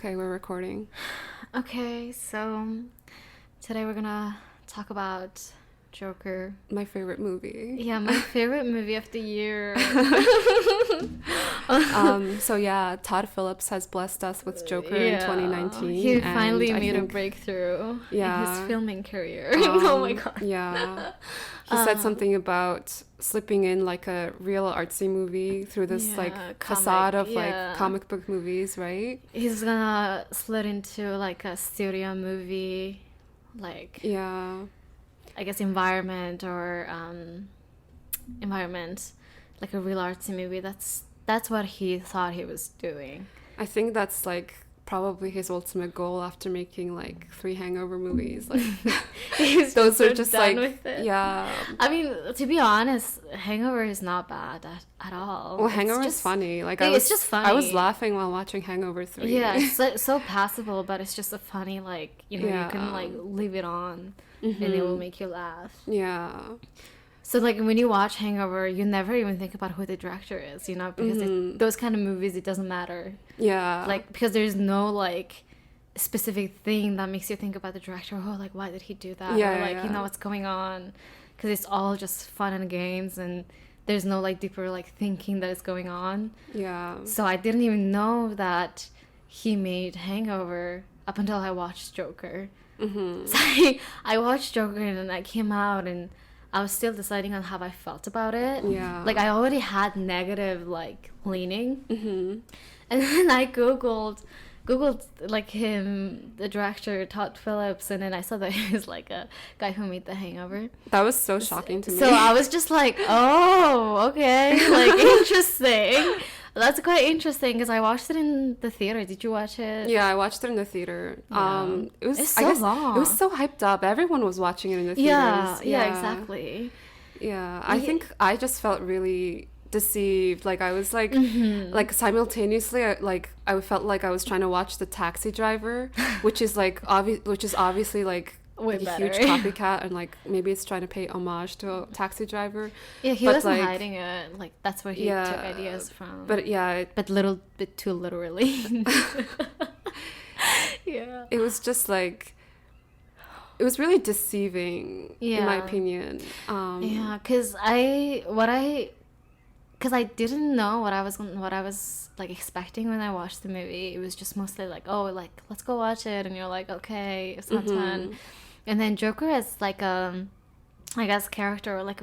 Okay, we're recording. Okay, so today we're gonna talk about Joker. My favorite movie. Yeah, my favorite movie of the year. So yeah, Todd Phillips has blessed us with Joker in 2019. He finally and I made a think, breakthrough in yeah, his filming career. Oh my god. Yeah. He said something about slipping in like a real artsy movie through this Yeah, like comic, facade of yeah. like comic book movies, right? He's gonna slid into like a studio movie, like Yeah. I guess environment, like a real artsy movie. That's what he thought he was doing. I think that's like probably his ultimate goal after making like 3 Hangover movies. Like He's those so are just done like with it. yeah. I mean, to be honest, Hangover is not bad at all. Well, It's Hangover just, is funny. Like it's just funny. I was laughing while watching Hangover 3. Yeah, it's so passable, but it's just a funny, like, you Yeah. can like leave it on and it will make you laugh. Yeah. So like when you watch Hangover, you never even think about who the director is, because those kind of movies, it doesn't matter. Yeah. Like, because there's no like specific thing that makes you think about the director. Oh, like, why did he do that? Yeah, Or like, yeah. what's going on? Because it's all just fun and games, and there's no like deeper like thinking that is going on. Yeah. So I didn't even know that he made Hangover up until I watched Joker. Mm-hmm. So I watched Joker and I came out and I was still deciding on how I felt about it. Yeah. Like I already had negative like leaning. Mm-hmm. And then I googled like him, the director Todd Phillips, and then I saw that he was like a guy who made The Hangover. That was so shocking to me. So I was just like, oh, okay, like interesting. That's quite interesting because I watched it in the theater. Did you watch it? Yeah, I watched it in the theater. Yeah. It was It's so long. It was so hyped up. Everyone was watching it in the theaters. Yeah, exactly. Yeah, I think I just felt really deceived. Like I was like simultaneously I felt like I was trying to watch The Taxi Driver, which is obviously like Way a huge better. copycat, and like maybe it's trying to pay homage to Taxi Driver. Yeah, he But, wasn't like, hiding it. Like that's where he Yeah, took ideas from. But yeah, but little bit too literally. Yeah. it was just like it was really deceiving in my Yeah. opinion. Yeah, because I didn't know what I was like expecting when I watched the movie. It was just mostly like, oh, like let's go watch it, and you're like, okay, it's not fun. And then Joker is like I guess character, or like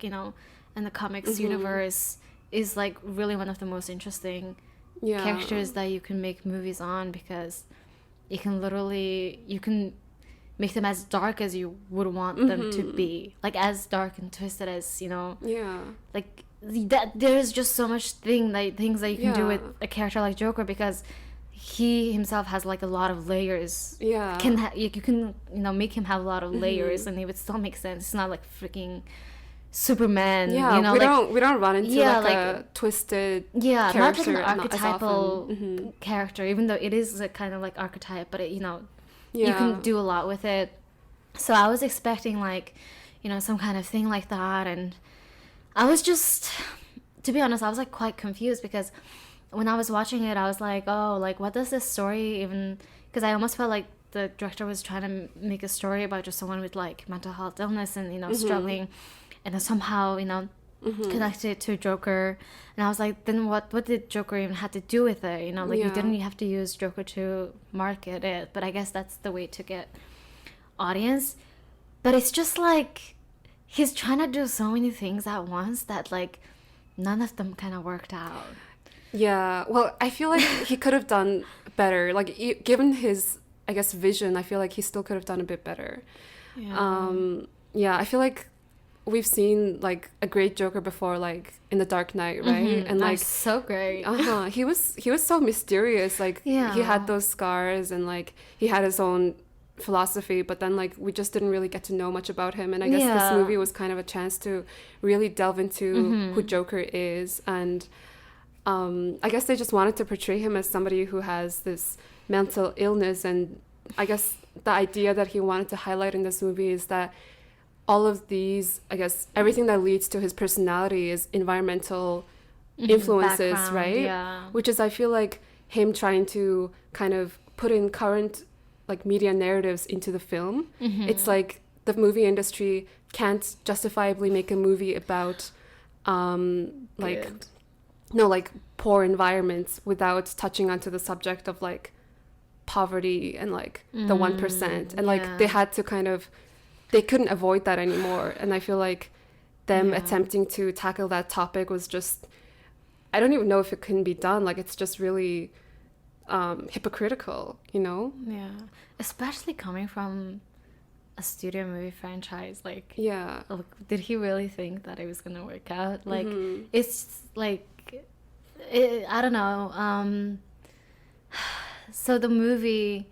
in the comics universe, is like really one of the most interesting Yeah. characters that you can make movies on, because you can make them as dark as you would want them to be, like as dark and twisted as Yeah. like that. There's just so much things that you can do Yeah. with a character like Joker, because he himself has like a lot of layers. Yeah. You can make him have a lot of layers, and it would still make sense. It's not like freaking Superman. Yeah, we don't run into Yeah, like a like- twisted Yeah, not like character an as archetypal often. character, even though it is a kind of like archetype, but you Yeah. can do a lot with it. So I was expecting like, some kind of thing like that, and I was just, to be honest, I was like quite confused, because when I was watching it, I was like, oh, like what does this story even? Because I almost felt like the director was trying to make a story about just someone with like mental health illness and struggling, and then somehow connected it to Joker. And I was like, then what did Joker even have to do with it? Like you Yeah. didn't have to use Joker to market it, but I guess that's the way to get audience. But it's just like he's trying to do so many things at once that like none of them kind of worked out. Yeah. Well, I feel like he could have done better. Like given his, I guess, vision, I feel like he still could have done a bit better. Yeah, I feel like we've seen like a great Joker before, like in The Dark Knight, right? And like That's so great. he was so mysterious. Like he Yeah. had those scars, and like he had his own philosophy, but then like we just didn't really get to know much about him. And I guess this Yeah. movie was kind of a chance to really delve into who Joker is. And I guess they just wanted to portray him as somebody who has this mental illness. And I guess the idea that he wanted to highlight in this movie is that all of these, I guess, everything that leads to his personality is environmental influences, Background, right? yeah. Which is, I feel like, him trying to kind of put in current like media narratives into the film. Mm-hmm. It's like the movie industry can't justifiably make a movie about like Good. no, like poor environments without touching onto the subject of like poverty and like the 1%. And like they had to kind of, they couldn't avoid that anymore. And I feel like them attempting to tackle that topic was just, I don't even know if it can be done. Like it's just really hypocritical, you know? Yeah. Especially coming from a studio movie franchise. Like, Yeah. did he really think that it was going to work out? Like, Mhm. it's like, I don't know. So the movie,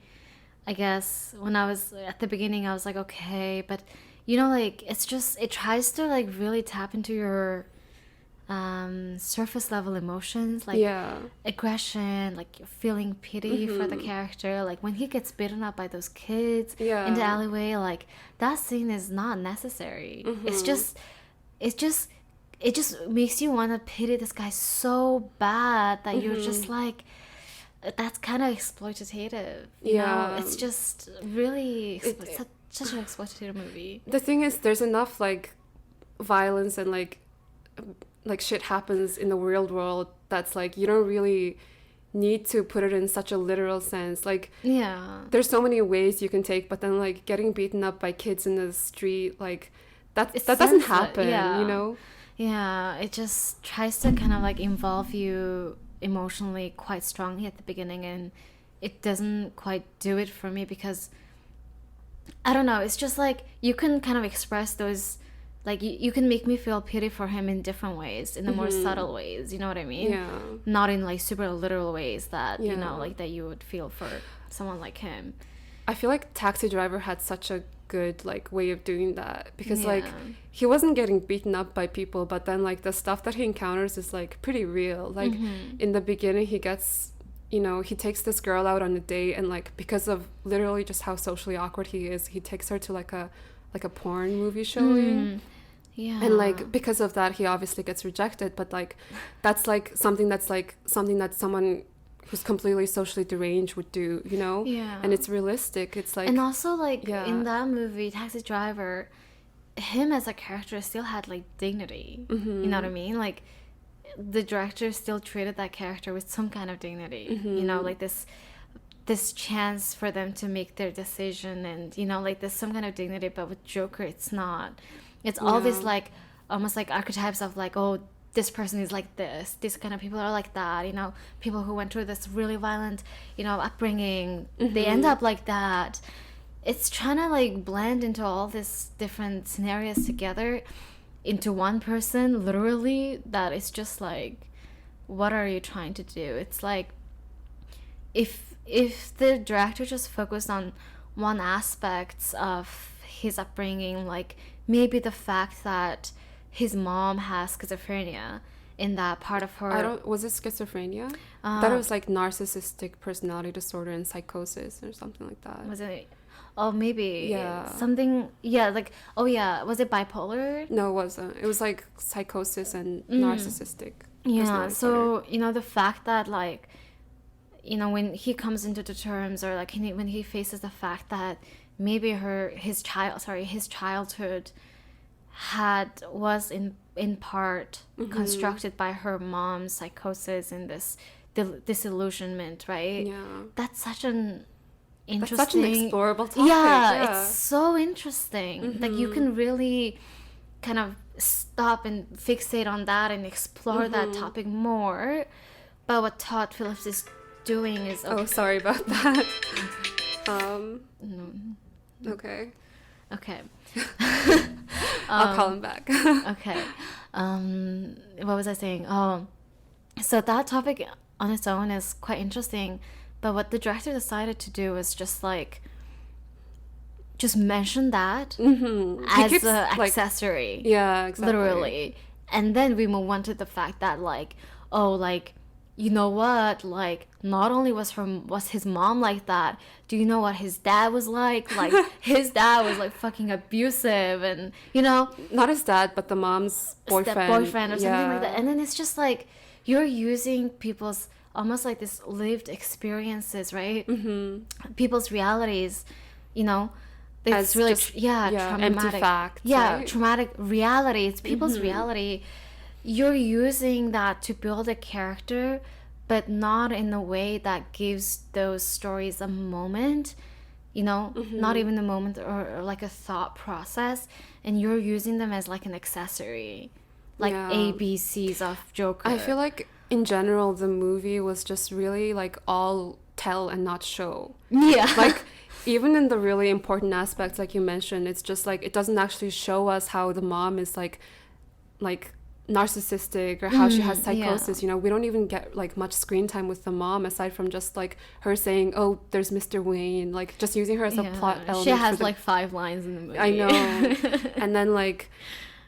I guess, when I was at the beginning, I was like, okay, but you know, like, it's just, it tries to like really tap into your surface level emotions, like Yeah. aggression, like feeling pity for the character. Like when he gets beaten up by those kids Yeah. in the alleyway, like that scene is not necessary. It's just, it just makes you want to pity this guy so bad that you're just like, that's kind of exploitative. You know? It's just really such an exploitative movie. The thing is, there's enough like violence and like shit happens in the real world that's like you don't really need to put it in such a literal sense. Like Yeah. there's so many ways you can take, but then like getting beaten up by kids in the street, like that doesn't senseless. happen. Yeah. You know? Yeah, it just tries to kind of like involve you emotionally quite strongly at the beginning, and it doesn't quite do it for me because I don't know, it's just like you can kind of express those, like you can make me feel pity for him in different ways, in the more subtle ways, you know what I mean? Yeah. Not in like super literal ways that you Yeah. know, like that you would feel for someone like him. I feel like Taxi Driver had such a good like way of doing that because like Yeah. he wasn't getting beaten up by people, but then like the stuff that he encounters is like pretty real. Like in the beginning he gets, you know, he takes this girl out on a date, and like because of literally just how socially awkward he is, he takes her to like a porn movie showing. Yeah. And like because of that he obviously gets rejected, but like that's like something that someone who's completely socially deranged would do, you know? Yeah. And it's realistic. It's like, and also like yeah. in that movie Taxi Driver, him as a character still had like dignity. You know what I mean? Like the director still treated that character with some kind of dignity. You know, like this chance for them to make their decision, and you know, like there's some kind of dignity. But with Joker it's not. It's all this Yeah. like almost like archetypes of like, oh, this person is like this, these kind of people are like that, you know, people who went through this really violent, you know, upbringing, they end up like that. It's trying to like blend into all these different scenarios together into one person, literally, that is just like, what are you trying to do? It's like if the director just focused on one aspect of his upbringing, like maybe the fact that his mom has schizophrenia in that part of her. was it schizophrenia? I thought it was like narcissistic personality disorder and psychosis or something like that. Was it? Oh, maybe. Yeah. Something. Yeah, like, oh yeah, was it bipolar? No, it wasn't. It was like psychosis and narcissistic. Yeah, personality disorder. so, you know, the fact that, like, you know, when he comes into the terms, or, like, when he faces the fact that maybe his childhood was in part constructed by her mom's psychosis and this disillusionment, right? Yeah. That's such an interesting... That's such an explorable topic. Yeah, it's so interesting. Like, you can really kind of stop and fixate on that and explore that topic more. But what Todd Phillips is doing is... Oh, sorry about that. Okay. Okay. I'll call him back. Okay. What was I saying? Oh, so that topic on its own is quite interesting, but what the director decided to do was just mention that as an accessory. Yeah, exactly. Literally. And then we move on to the fact that, like, oh, like, you know what, like, not only was his mom like that, do you know what his dad was like? Like, his dad was, like, fucking abusive, and, you know, Not his dad, but the mom's boyfriend. or something like that. And then it's just like, you're using people's almost like this lived experiences, right? People's realities, you know, it's As really just, traumatic, empty facts, right? traumatic reality. It's people's reality. You're using that to build a character, but not in a way that gives those stories a moment, you know, not even a moment or like a thought process, and you're using them as like an accessory, like ABCs of Joker. I feel like in general the movie was just really like all tell and not show. Yeah. Like even in the really important aspects like you mentioned, it's just like it doesn't actually show us how the mom is like narcissistic or how she has psychosis. You know, we don't even get like much screen time with the mom aside from just like her saying, oh, there's Mr. Wayne, like just using her as a plot element. She has like 5 lines in the movie. I know. And then like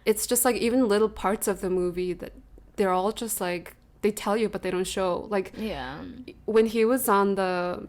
it's just like even little parts of the movie that they're all just like they tell you but they don't show. Like when he was on the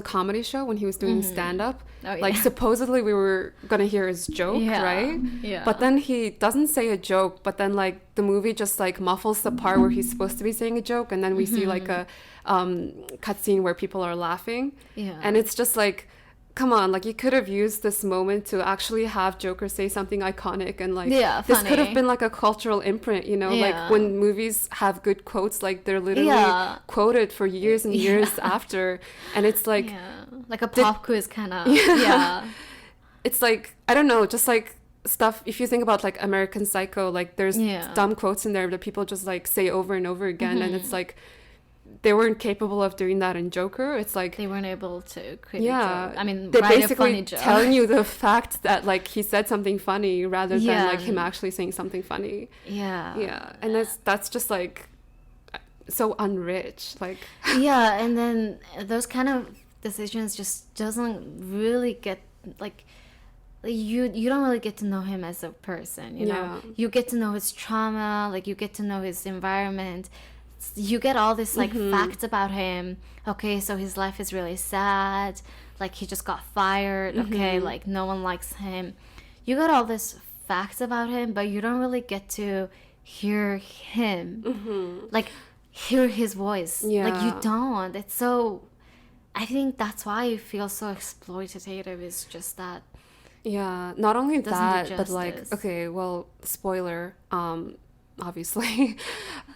comedy show, when he was doing stand-up, like supposedly we were gonna hear his joke, right? But then he doesn't say a joke, but then like the movie just like muffles the part where he's supposed to be saying a joke, and then we see like a cutscene where people are laughing, and it's just like, come on, like you could have used this moment to actually have Joker say something iconic, and like this could have been like a cultural imprint, you know, like when movies have good quotes, like they're literally quoted for years and years after, and it's like a pop quiz kind of it's like, I don't know, just like stuff. If you think about like American Psycho, like there's dumb quotes in there that people just like say over and over again, and it's like they weren't capable of doing that in Joker. It's like they weren't able to create a joke. I mean, they're write basically a funny joke. telling you the fact that like he said something funny rather than like him actually saying something funny. And that's just like so unrich, like and then those kind of decisions just doesn't really get like you don't really get to know him as a person, you know. You get to know his trauma, like you get to know his environment. You get all this like facts about him. Okay, so his life is really sad, like he just got fired, okay, like no one likes him. You got all this facts about him, but you don't really get to hear him, like hear his voice. Like you don't. It's so, I think that's why it feels so exploitative, is just that. Not only that, but like, okay, well, spoiler, obviously,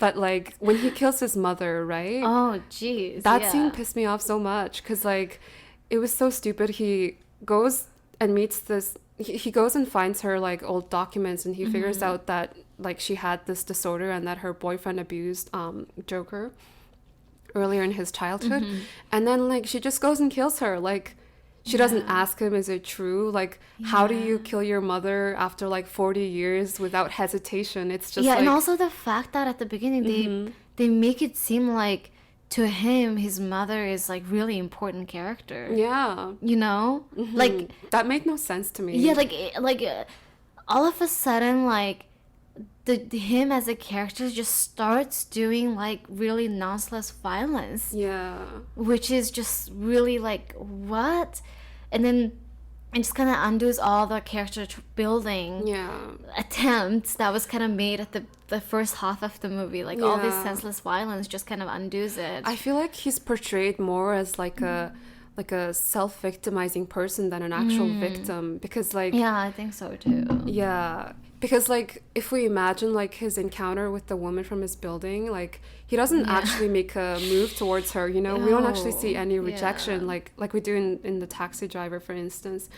but like when he kills his mother, right? Oh jeez, that scene pissed me off so much, because like it was so stupid. He goes and meets this, he goes and finds her like old documents, and he figures out that like she had this disorder and that her boyfriend abused Joker earlier in his childhood, and then like she just goes and kills her. Like she doesn't ask him, is it true? Like, how do you kill your mother after like 40 years without hesitation? It's just like... and also the fact that at the beginning they make it seem like to him his mother is like really important character. You know? Like that made no sense to me. Like all of a sudden, like him as a character just starts doing like really nonsense violence. Which is just really like, what? And then it just kind of undoes all the character building attempts that was kind of made at the first half of the movie. Like all this senseless violence just kind of undoes it. I feel like he's portrayed more as like a self-victimizing person than an actual victim, because like I think so too. Because like if we imagine like his encounter with the woman from his building, like he doesn't actually make a move towards her, you know. We don't actually see any rejection like we do in the Taxi Driver, for instance.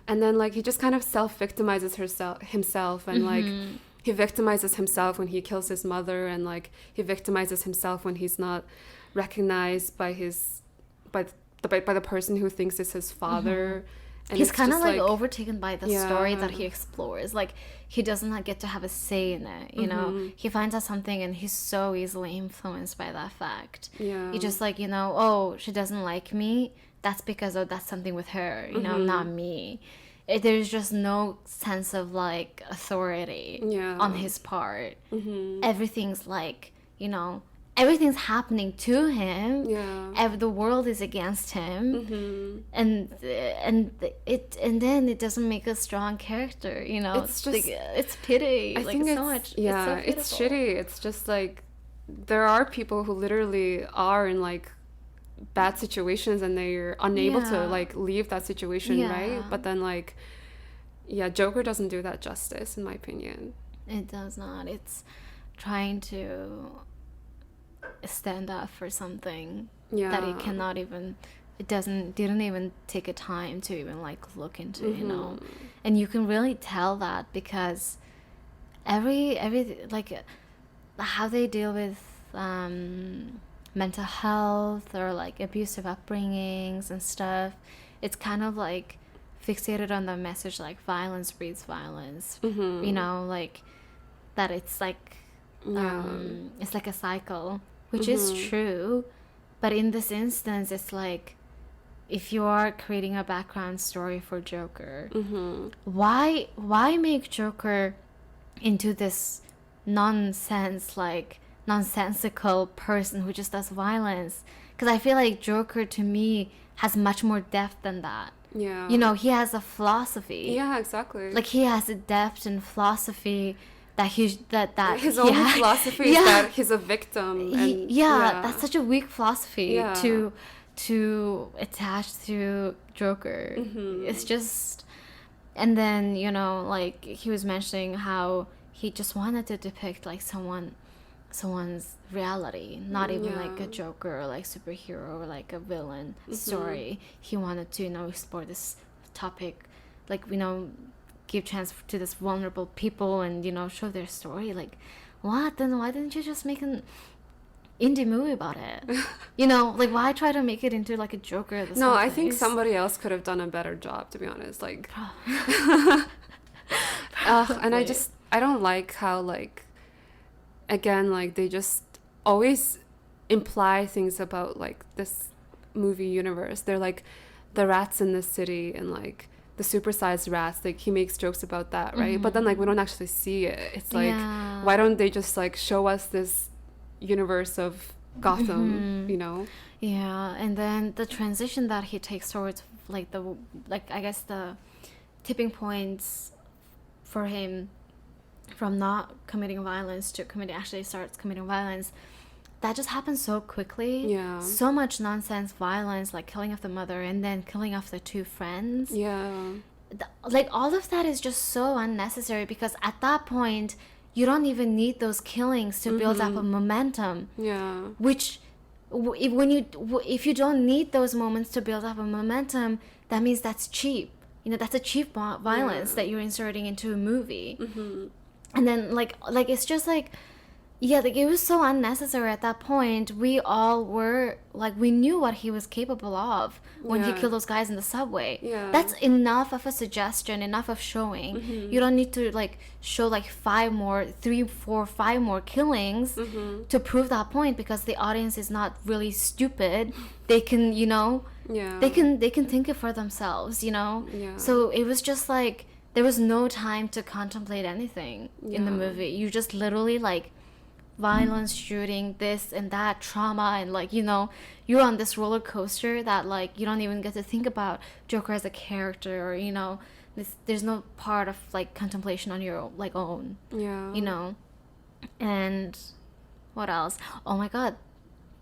And then like he just kind of self-victimizes himself, and like he victimizes himself when he kills his mother, and like he victimizes himself when he's not recognized by the person who thinks is his father. And he's kind of like overtaken by the story that he explores. Like he doesn't get to have a say in it, you know. He finds out something and he's so easily influenced by that fact. He just like, you know, oh, she doesn't like me, that's because that's something with her, you know, not me. There's just no sense of like authority on his part. Everything's like, you know, everything's happening to him. The world is against him, and then it doesn't make a strong character. You know, it's just like, it's pity. I think it's so much. It's shitty. It's just like there are people who literally are in like bad situations and they're unable to Yeah. like leave that situation, Yeah. right? But then like, yeah, Joker doesn't do that justice, in my opinion. It does not. It's trying to stand up for something Yeah. that it cannot even. It didn't even take a time to even like look into, you know. And you can really tell that because every like how they deal with mental health or like abusive upbringings and stuff, it's kind of like fixated on the message like violence breeds violence, you know, like that it's like it's like a cycle, which is true, but in this instance it's like if you are creating a background story for Joker, why make Joker into this nonsensical person who just does violence? Because I feel like Joker to me has much more depth than that. Yeah. You know, he has a philosophy. Yeah, exactly. Like he has a depth and philosophy that his only philosophy is that he's a victim. And, that's such a weak philosophy Yeah. to attach to Joker. It's just, and then, you know, like he was mentioning how he just wanted to depict like someone's reality, not even like a Joker or like superhero or like a villain story. He wanted to, you know, explore this topic, like, you know, give chance to this vulnerable people and, you know, show their story. Like, what? Then why didn't you just make an indie movie about it? You know, like, why try to make it into like a Joker? No, I think somebody else could have done a better job, to be honest. Like, and I don't like how, like, again, like, they just always imply things about like this movie universe. They're like the rats in the city and like the supersized rats, like he makes jokes about that, right? But then like we don't actually see it. It's like, why don't they just like show us this universe of Gotham, you know? Yeah, and then the transition that he takes towards like I guess the tipping points for him from not committing violence to actually starts committing violence, that just happens so quickly. Yeah. So much nonsense violence, like killing of the mother and then killing of the two friends. Yeah. Like all of that is just so unnecessary because at that point you don't even need those killings to build up a momentum. Yeah. Which if you don't need those moments to build up a momentum, that means that's cheap. You know, that's a cheap violence that you're inserting into a movie. And then like it's just like, yeah, like it was so unnecessary at that point. We all were like, we knew what he was capable of when he killed those guys in the subway. Yeah. That's enough of a suggestion, enough of showing. You don't need to like show like 5 more killings to prove that point, because the audience is not really stupid. They can, you know, they can think it for themselves, you know. So it was just like there was no time to contemplate anything in the movie. You just literally like violence, shooting, this and that, trauma, and like, you know, you're on this roller coaster that like you don't even get to think about Joker as a character, or, you know, there's no part of like contemplation on your like own, you know. And what else? Oh my god,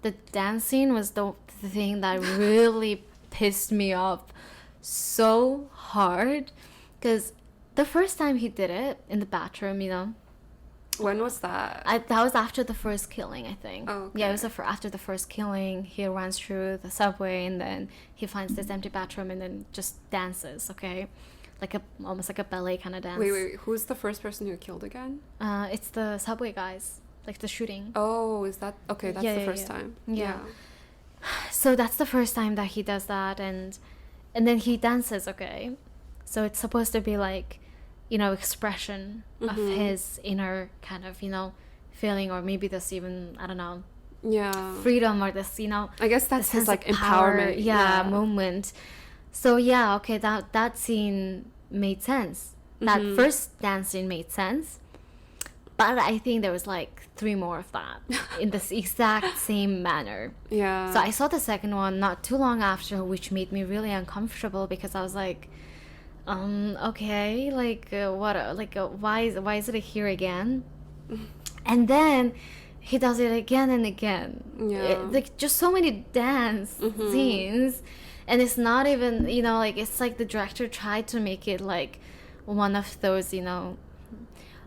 the dance scene was the thing that really pissed me off so hard, because the first time he did it in the bathroom, you know. When was that? That was after the first killing, I think. Oh, okay. Yeah, it was after the first killing. He runs through the subway and then he finds this empty bathroom and then just dances, okay? Like almost like a ballet kind of dance. Wait, who's the first person who killed again? It's the subway guys, like the shooting. Oh, is that... Okay, that's the first time. Yeah. So that's the first time that he does that, and then he dances, okay? So it's supposed to be like, you know, expression of his inner kind of, you know, feeling, or maybe this even, I don't know, freedom, or this, you know, I guess that's his like power, empowerment moment. So yeah, okay, that scene made sense. That first dance scene made sense, but I think there was like 3 more of that in this exact same manner. So I saw the second one not too long after, which made me really uncomfortable, because I was like, okay, like what, like why is it here again? And then he does it again and again. Yeah. Like just so many dance scenes, and it's not even, you know, like it's like the director tried to make it like one of those, you know,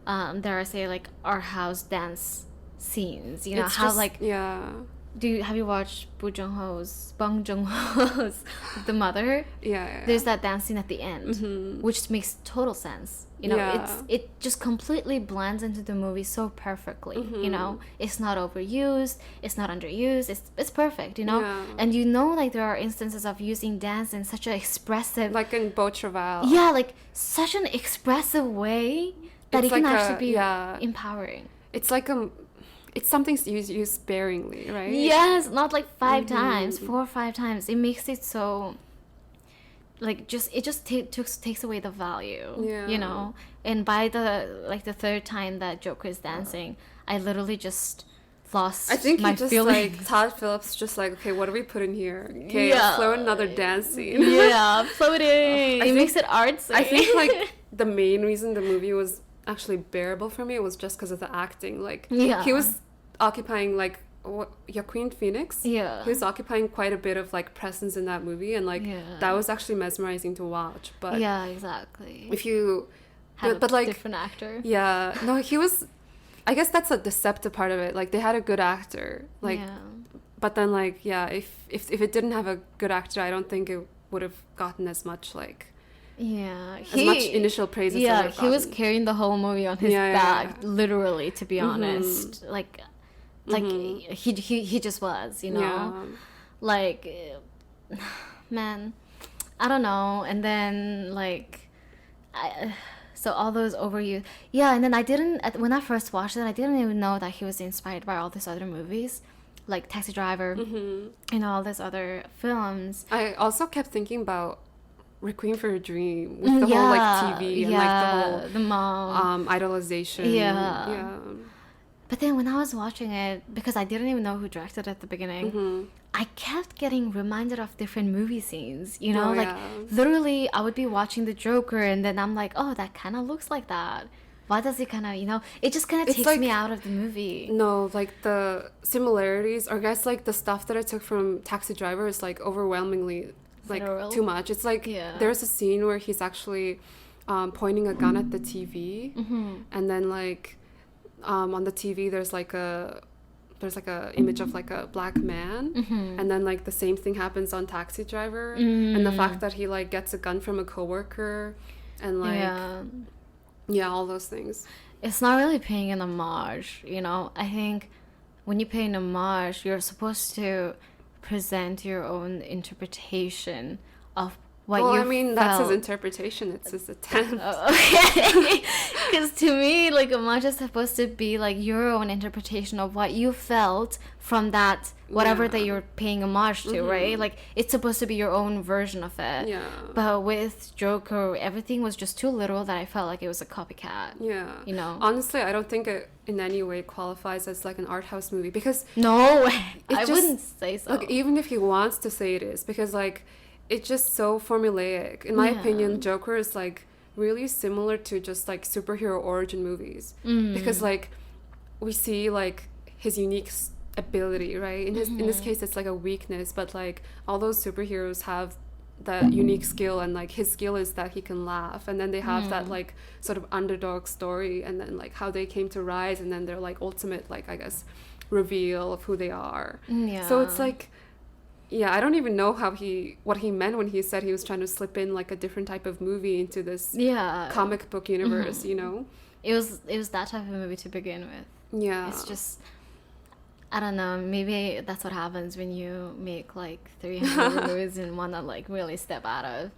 dare I say, like art house dance scenes. You know It's how just, like yeah. have you watched Bong Joon-ho's The Mother? Yeah. There's that dance scene at the end, which makes total sense. You know, Yeah. it just completely blends into the movie so perfectly. You know, it's not overused, it's not underused, it's perfect. You know, Yeah. and you know, like there are instances of using dance in such an expressive, Like in Beau Travail. yeah, like such an expressive way that It's it can like actually be yeah. empowering. It's like it's something used sparingly, right? Yes, not like 5 times, 4 or 5 times. It makes it so, like, it just takes away the value. Yeah. You know, and by the third time that Joker is dancing, I literally just lost I think my he just feelings. like Todd Phillips just like, okay, what do we put in here? Okay, Yeah. throw in another dance scene. Yeah, floating. I It makes it artsy. I think like the main reason the movie was actually bearable for me was just because of the acting. Like Yeah. he was occupying like Joaquin Phoenix. Yeah. He was occupying quite a bit of like presence in that movie, and like Yeah. that was actually mesmerizing to watch. But yeah, exactly. if you, Have but a like different actor. yeah, no, he was. I guess that's a deceptive part of it. Like they had a good actor, like, yeah. but then like yeah, if it didn't have a good actor, I don't think it would have gotten as much like Yeah, as much initial praise. As it yeah, would have he was gotten. carrying the whole movie on his Yeah, yeah, back, yeah. literally. To be honest, like Mhm. he just was, you know, Yeah. like, man, I don't know. And then like, so all those overused, yeah. And then when I first watched it, I didn't even know that he was inspired by all these other movies, like Taxi Driver, and all these other films. I also kept thinking about Requiem for a Dream with the whole like TV and like the mom. the whole idolization. Yeah. Yeah. But then when I was watching it, because I didn't even know who directed it at the beginning, I kept getting reminded of different movie scenes. You know, Oh, like yeah. literally I would be watching the Joker and then I'm like, oh, that kind of looks like that. Why does it kind of, you know, it just kind of It's takes like- me out of the movie. No, like the similarities, or I guess like the stuff that I took from Taxi Driver is like overwhelmingly like Literal? too much. It's like Yeah. there's a scene where he's actually pointing a gun at the TV, and then like on the TV there's like a image of like a black man, and then like the same thing happens on Taxi Driver, and the fact that he like gets a gun from a coworker, and like yeah, all those things. It's not really paying an homage, you know. I think when you pay an homage, you're supposed to present your own interpretation of what Well, you I mean, that's his felt. interpretation. It's his attempt. Okay, because to me, like, homage is supposed to be like your own interpretation of what you felt from that whatever Yeah. that you're paying homage to, right? Like, it's supposed to be your own version of it. Yeah. But with Joker, everything was just too literal that I felt like it was a copycat. Yeah. You know? Honestly, I don't think it in any way qualifies as like an art house movie, because No way. I just- wouldn't say so. like even if he wants to say it is, because like it's just so formulaic. In my Yeah. opinion, Joker is like really similar to just like superhero origin movies, because like we see like his unique ability, right? In this case, it's like a weakness, but like all those superheroes have that unique skill, and like his skill is that he can laugh, and then they have that like sort of underdog story, and then like how they came to rise, and then their like ultimate like I guess reveal of who they are. Yeah. So it's like, yeah, I don't even know what he meant when he said he was trying to slip in like a different type of movie into this yeah. comic book universe, you know? It was that type of movie to begin with. Yeah. It's just, I don't know, maybe that's what happens when you make like 300 movies and want to like really step out of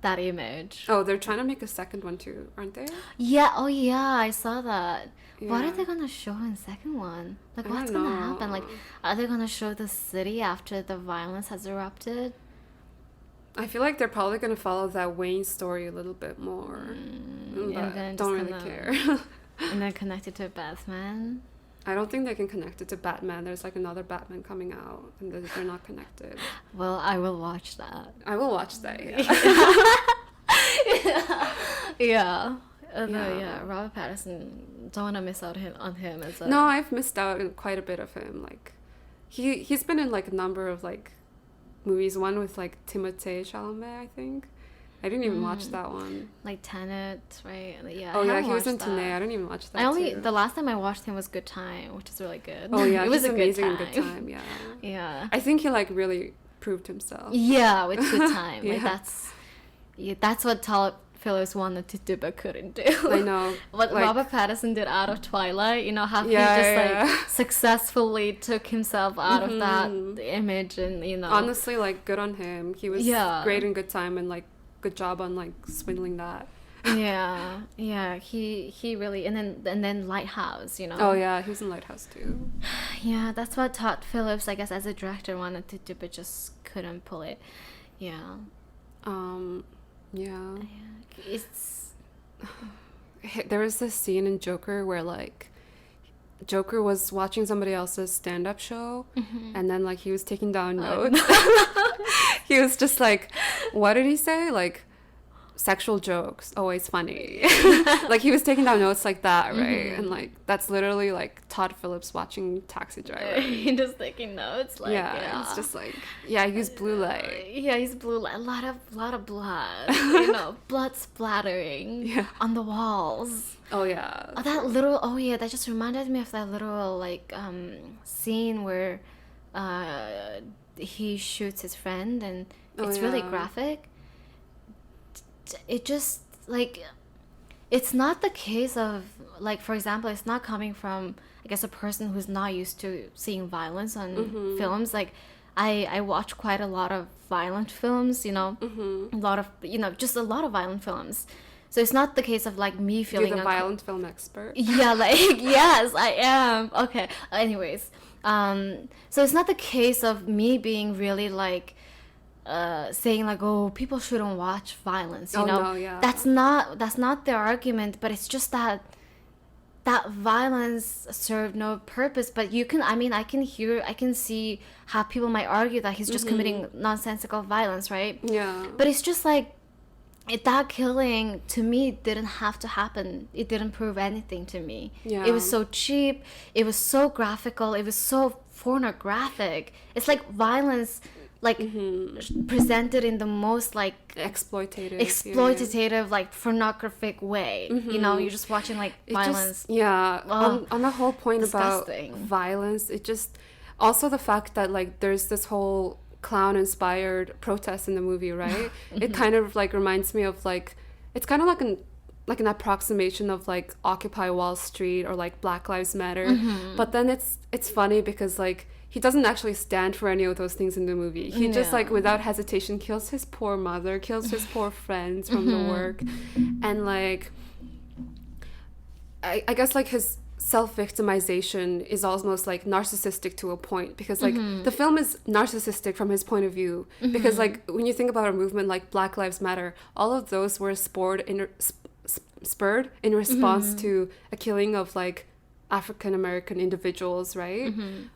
that image. Oh, they're trying to make a second one too, aren't they? Yeah, oh yeah, I saw that. What are Yeah. they gonna show in the second one? Like, I what's don't gonna know. happen? Like, are they gonna show the city after the violence has erupted? I feel like they're probably going to follow that Wayne story a little bit more. and But then don't just really gonna- care. And then connect it to Batman? I don't think they can connect it to Batman. There's like another Batman coming out, and they're not connected. Well, I will watch that. I will watch that, yeah. Yeah. Yeah, Robert Pattinson. Don't want to miss out on him as a. No, I've missed out on quite a bit of him. Like, he's been in like a number of like movies. One with like Timothée Chalamet, I think. I didn't even watch that one. Like Tenet, right? Yeah. Oh yeah, he was in Tenet. I didn't even watch that. The last time I watched him was Good Time, which is really good. Oh yeah, it was amazing in Good Time. Yeah. Yeah. I think he like really proved himself. Yeah, with Good Time. Yeah. Like that's what Todd Phillips wanted to do but couldn't do. I know. What like, Robert Pattinson did out of Twilight, you know, how he just successfully took himself out of that image, and you know. Honestly, like good on him. He was great in Good Time, and like good job on like swindling that. yeah, he really, and then Lighthouse, you know. Oh yeah, he was in Lighthouse too. Yeah, that's what Todd Phillips, I guess, as a director wanted to do but just couldn't pull it. Yeah. Yeah. It's there was this scene in Joker where like Joker was watching somebody else's stand-up show, and then like he was taking down notes. He was just like, what did he say? Like, sexual jokes, always funny. Like he was taking down notes like that, right? And like that's literally like Todd Phillips watching Taxi Driver. He just taking notes, like it's just like he used blue light. Yeah, he's blue light. A lot of blood, you know, blood splattering on the walls. Oh yeah. That just reminded me of that little like scene where he shoots his friend, and it's really graphic. It just like, it's not the case of like, for example, it's not coming from, I guess, a person who's not used to seeing violence on films. Like I watch quite a lot of violent films, you know, a lot of, you know, just a lot of violent films. So it's not the case of like me feeling You're the violent film expert. Yeah, like yes, I am. Okay. Anyways, so it's not the case of me being really like saying like, oh, people shouldn't watch violence, you know. No, yeah. That's not the argument, but it's just that violence served no purpose. But I can see how people might argue that he's just committing nonsensical violence, right? Yeah. But it's just like, that killing to me didn't have to happen. It didn't prove anything to me. Yeah. It was so cheap, it was so graphical, it was so pornographic. It's like violence, like presented in the most like exploitative like pornographic way. You know, you're just watching like violence. On the whole point disgusting. About violence, it just also the fact that like there's this whole clown inspired protest in the movie, right? It kind of like reminds me of like, it's kind of like an approximation of like Occupy Wall Street or like Black Lives Matter. But then it's funny because like he doesn't actually stand for any of those things in the movie. He just like without hesitation kills his poor mother, kills his poor friends from the work, and like I guess like his self-victimization is almost like narcissistic to a point, because like the film is narcissistic from his point of view, because like when you think about a movement like Black Lives Matter, all of those were spurred in response to a killing of like African American individuals, right?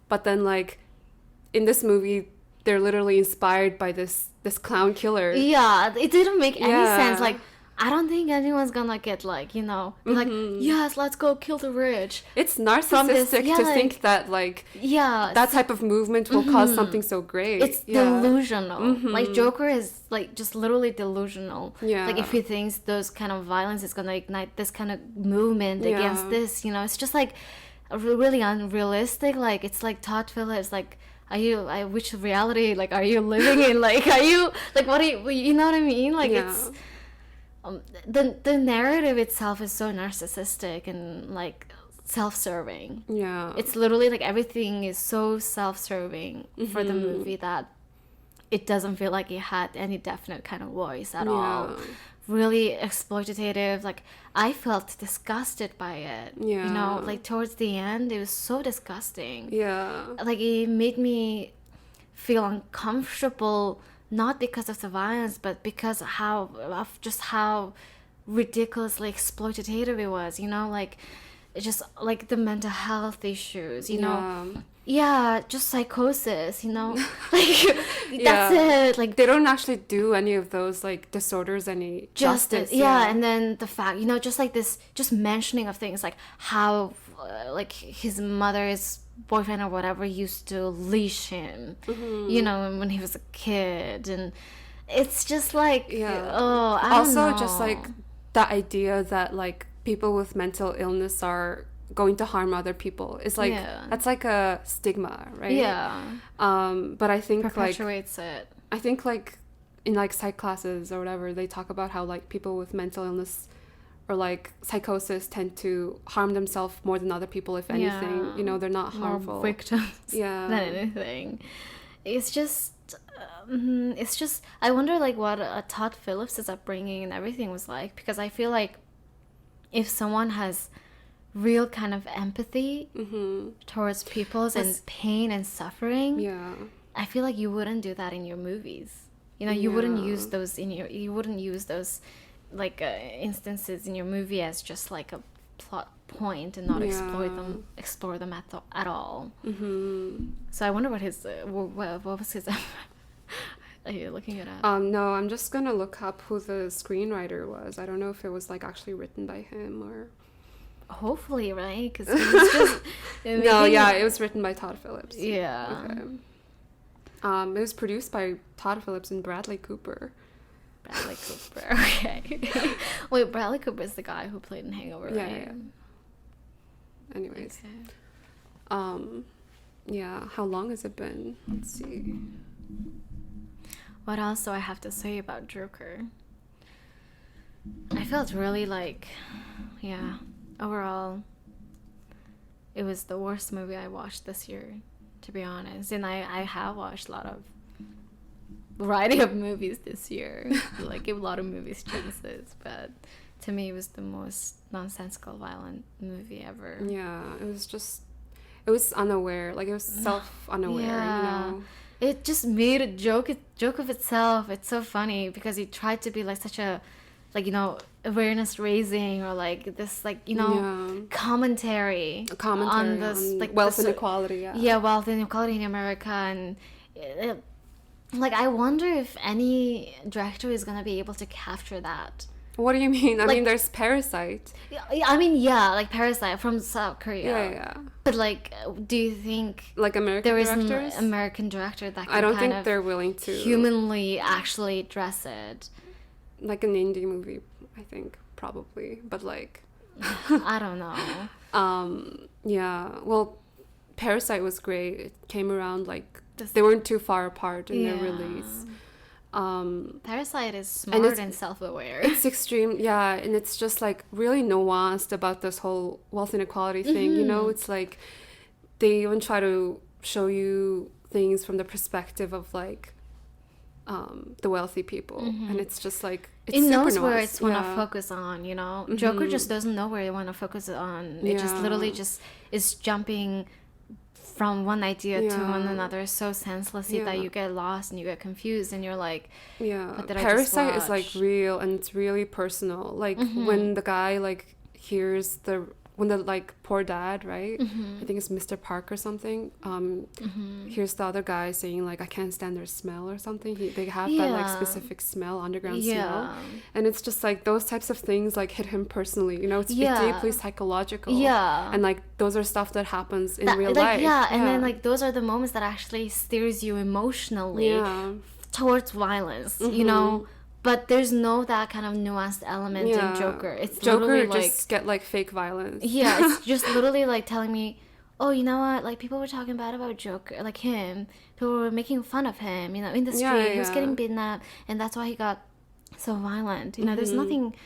But then like in this movie they're literally inspired by this clown killer. Yeah, it didn't make any sense. Like, I don't think anyone's gonna get like, you know, like, yes, let's go kill the rich. It's narcissistic to think that like that type of movement will cause something so great. It's delusional. Like Joker is like just literally delusional. Yeah. Like if he thinks those kind of violence is gonna ignite this kind of movement against this, you know, it's just like really unrealistic. Like it's like Todd Phillips, like, which reality like are you living in? Like, are you like, what are you know what I mean? Like it's the narrative itself is so narcissistic and like self-serving. Yeah, it's literally like everything is so self-serving for the movie that it doesn't feel like it had any definite kind of voice at all. Really exploitative. Like I felt disgusted by it. You know, like towards the end it was so disgusting. Like it made me feel uncomfortable, not because of the violence, but because of how ridiculously exploitative it was, you know, like just like the mental health issues, you know. Yeah. Yeah, just psychosis, you know. Like that's it. Like they don't actually do any of those like disorders any justice. Yeah, and then the fact, you know, just like this, just mentioning of things like how like his mother's boyfriend or whatever used to leash him, you know, when he was a kid, and it's just like, oh, I don't know. Just like the idea that like people with mental illness are going to harm other people is like that's like a stigma, right? But I think perpetuates it. I think like in like psych classes or whatever, they talk about how like people with mental illness or like psychosis tend to harm themselves more than other people, if anything. You know, they're not harmful. More victims than anything. It's just I wonder like what Todd Phillips' upbringing and everything was like, because I feel like if someone has real kind of empathy towards people's and pain and suffering, I feel like you wouldn't do that in your movies. You know, you wouldn't use those like instances in your movie as just like a plot point and not explore them at all. So I wonder what his what was his are you looking it up? No, I'm just gonna look up who the screenwriter was. I don't know if it was like actually written by him or hopefully, right? Because just no, it was written by Todd Phillips. Yeah. Okay. It was produced by Todd Phillips and Bradley Cooper. Bradley Cooper. Okay. Wait, Bradley Cooper is the guy who played in Hangover, right? Yeah. Anyways. Okay. Yeah. How long has it been? Let's see. What else do I have to say about Joker? I felt really like, overall, it was the worst movie I watched this year, to be honest. And I have watched a lot of variety of movies this year, like give a lot of movies chances, but to me it was the most nonsensical violent movie ever. It was unaware, like it was self-unaware. You know, it just made a joke of itself. It's so funny because he tried to be like such a, like, you know, awareness raising or like this, like, you know, commentary on this, like wealth inequality. Wealth inequality in America. And like, I wonder if any director is gonna be able to capture that. What do you mean? I mean, there's Parasite. I mean, like Parasite from South Korea. Yeah. But like, do you think like there is an American director that can I don't think they're willing to humanly actually address it? Like an indie movie, I think, probably. But like, I don't know. Well, Parasite was great. It came around like they weren't too far apart in their release. Parasite is smart and self-aware. It's extreme, and it's just like really nuanced about this whole wealth inequality thing. You know, it's like they even try to show you things from the perspective of like the wealthy people, and it's just like it's it knows super where nuanced. it's want to focus on. You know, Joker just doesn't know where they want to focus on. It just literally just is jumping from one idea to one another so senselessly that you get lost and you get confused and you're like, what did Parasite I just watch? is like real and it's really personal. Like when the guy like hears when the like poor dad, right? I think it's Mr. Park or something. Here's the other guy saying like, I can't stand their smell or something. They have that like specific smell, underground smell, and it's just like those types of things like hit him personally. You know, it's deeply psychological. And like those are stuff that happens in real life. And then like those are the moments that actually steers you emotionally towards violence. You know. But there's no that kind of nuanced element in Joker. It's Joker like, just get like fake violence. Yeah, it's just literally like telling me, oh, you know what? Like people were talking bad about Joker, like him. People were making fun of him, you know, in the street. He was getting beaten up, and that's why he got so violent. You know, there's nothing.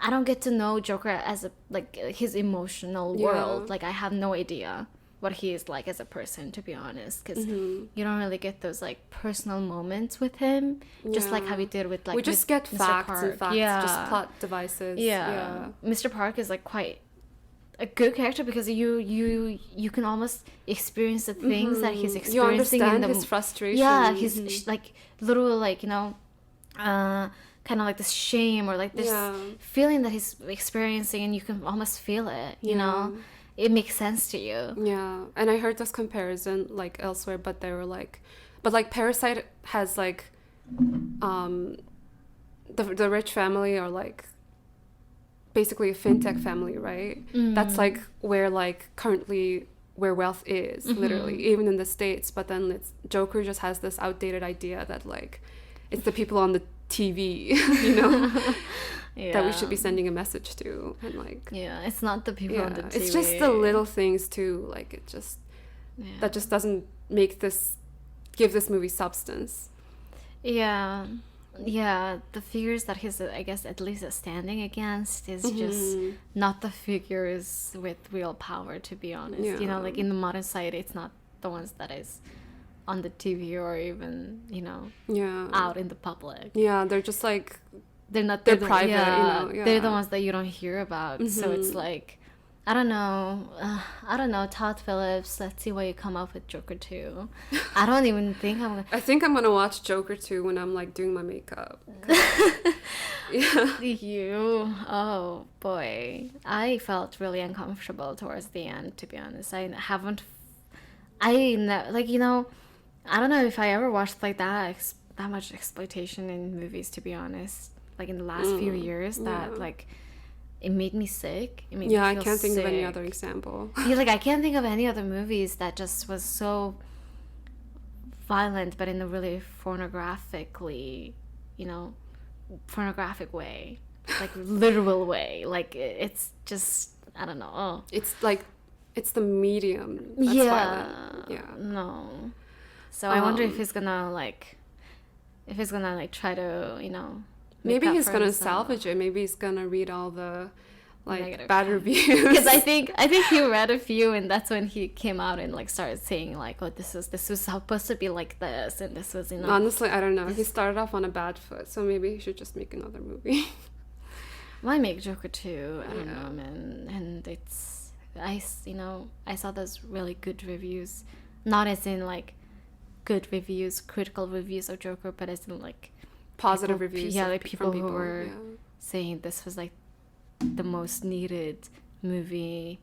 I don't get to know Joker as a like his emotional world. Like I have no idea what he is like as a person, to be honest, because you don't really get those like personal moments with him, just like how we did with like we just get Mr. facts Park. and facts, just plot devices. Mr. Park is like quite a good character because you can almost experience the things that he's experiencing. You understand his frustration. Yeah, he's like literally like, you know, kind of like this shame or like this feeling that he's experiencing, and you can almost feel it, you know. it makes sense to you. Yeah, and I heard this comparison like elsewhere, but they were like, but like Parasite has like, the rich family are like basically a fintech family, right? That's like where like currently where wealth is, literally, even in the States. But then it's Joker just has this outdated idea that like it's the people on the TV, you know, that we should be sending a message to, and like it's not the people on the TV. It's just the little things too, like it just that just doesn't give this movie substance. The figures that he's, I guess, at least standing against is just not the figures with real power, to be honest. You know, like in the modern society, it's not the ones that is on the TV or even, you know, out in the public. Yeah, they're just like, they're private, you know. Yeah. They're the ones that you don't hear about. So it's like, I don't know, Todd Phillips, let's see what you come up with Joker 2. I don't even think I think I'm gonna watch Joker 2 when I'm like doing my makeup. Oh boy, I felt really uncomfortable towards the end, to be honest. I don't know if I ever watched like that much exploitation in movies, to be honest, like in the last few years, that like it made me sick. It made me feel I can't think sick. of any other example. Like I can't think of any other movies that just was so violent, but in a really pornographic way, like literal way. Like it's just, I don't know. It's like, it's the medium that's violent. Yeah. No. So I wonder if he's gonna try to, maybe he's gonna salvage it. Maybe he's gonna read all the like negative bad reviews. Because I think he read a few, and that's when he came out and like started saying like, oh, this was supposed to be like this, and this was, Honestly, I don't know. He started off on a bad foot, so maybe he should just make another movie. Why make Joker 2? I don't know, man. And it's I saw those really good reviews, not as in like good reviews, critical reviews of Joker, but as in like positive reviews. Yeah, like people who were saying this was like the most needed movie,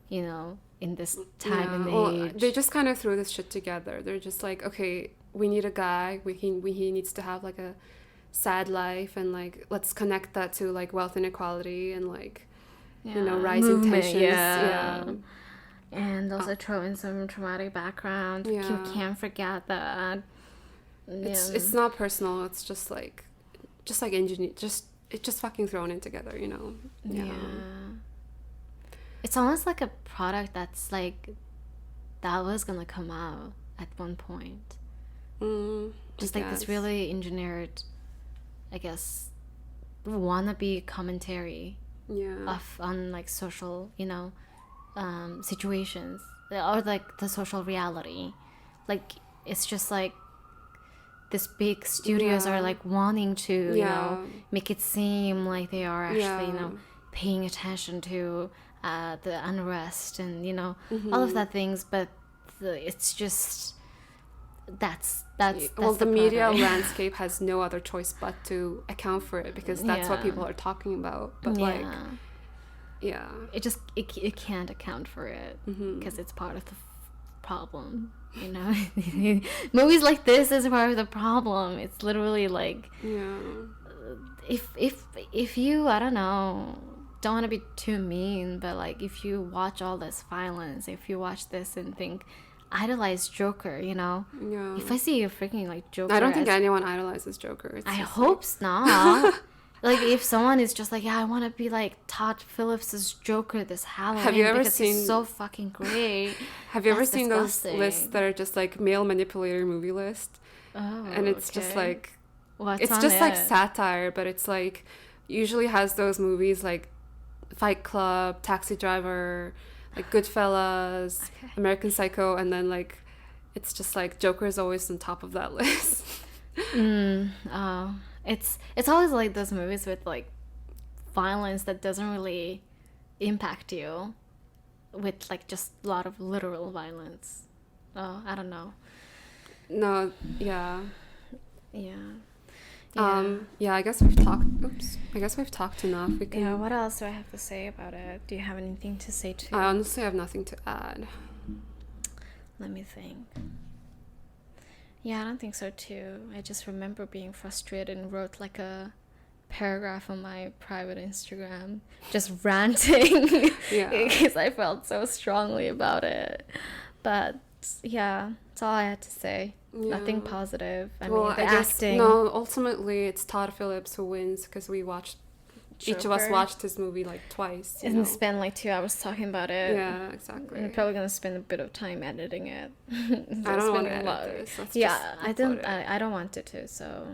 in this time and age. They just kind of threw this shit together. They're just like, okay, we need a guy. He needs to have like a sad life, and like let's connect that to like wealth inequality and like rising tensions. And also throw in some traumatic background. You can't forget that. It's not personal. It's just like engineer. It's just fucking thrown in together. Yeah. It's almost like a product that's like that was gonna come out at one point. Just like this really engineered, I guess, wannabe commentary. On like social, situations, or like the social reality. Like it's just like this big studios are like wanting to make it seem like they are actually paying attention to the unrest and all of that things, but it's just that's the media landscape has no other choice but to account for it, because that's what people are talking about. But it can't account for it because it's part of the problem. Movies like this is part of the problem. It's literally like if you, I don't know, don't want to be too mean, but like if you watch all this violence, if you watch this and think idolize Joker, if I see you freaking like Joker, I don't think anyone idolizes Joker. I hope not. Like if someone is just like, I want to be like Todd Phillips's Joker this Halloween, have you ever because seen he's so fucking great. Have you ever seen disgusting. Those lists that are just like male manipulator movie list? And it's just like it's just like satire, but it's like usually has those movies like Fight Club, Taxi Driver, like Goodfellas, American Psycho, and then like it's just like Joker is always on top of that list. It's always like those movies with like violence that doesn't really impact you, with like just a lot of literal violence. I don't know. No, yeah. Yeah, I guess we've talked. Oops. I guess we've talked enough. We can. Yeah, what else do I have to say about it? Do you have anything to say too? I honestly have nothing to add. Let me think. Yeah, I don't think so too. I just remember being frustrated and wrote like a paragraph on my private Instagram, just ranting. Yeah. Because I felt so strongly about it. But yeah, that's all I had to say. Yeah. Nothing positive. I Well, mean, the I guess acting. no. Ultimately, it's Todd Phillips who wins because we watched. Each of us Joker. watched his movie like twice. You And know? spend like 2 hours talking about it. Yeah, exactly. I'm probably gonna spend a bit of time editing it. I don't want to edit this. Let's Yeah, just I upload don't. it. I don't want it to. So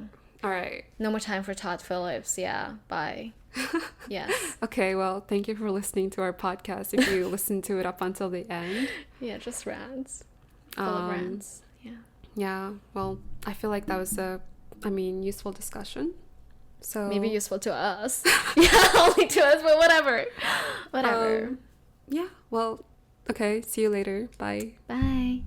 All right. no more time for Todd Phillips. Yeah, bye. Yes. Okay. Well, thank you for listening to our podcast. If you listened to it up until the end. Yeah, just rants. Full of rants. Yeah. Yeah. Well, I feel like that was useful discussion. So Maybe useful to us. Yeah, only to us, but whatever. Whatever. Yeah. Well. Okay. See you later. Bye. Bye.